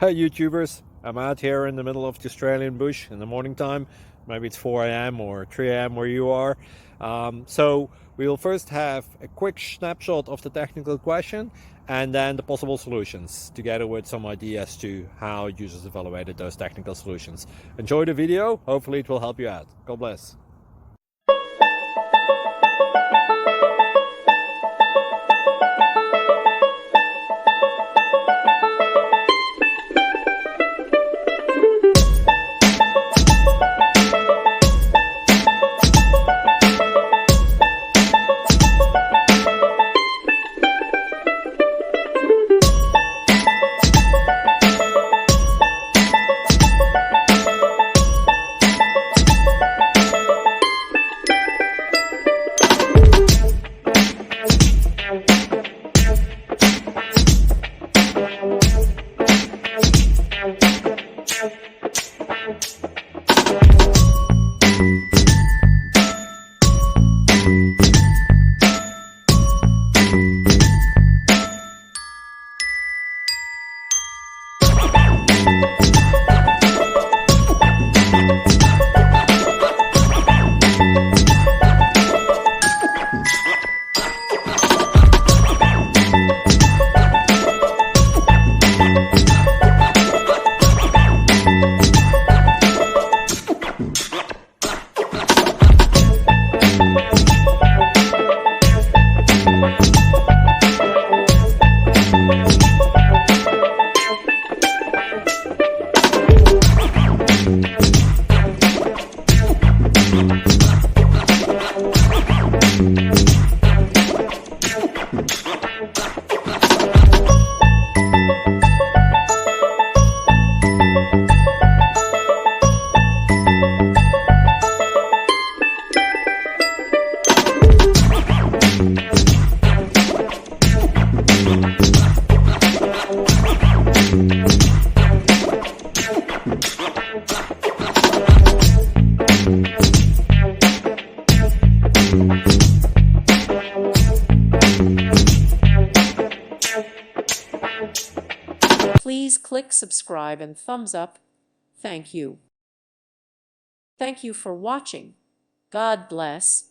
Hey YouTubers, I'm out here in the middle of the Australian bush in the morning time. Maybe it's 4 a.m. or 3 a.m. where you are. So we'll first have a quick snapshot of the technical question and then the possible solutions, together with some ideas to how users evaluated those technical solutions. Enjoy the video, hopefully it will help you out. God bless. Please click subscribe and thumbs up. Thank you. Thank you for watching. God bless.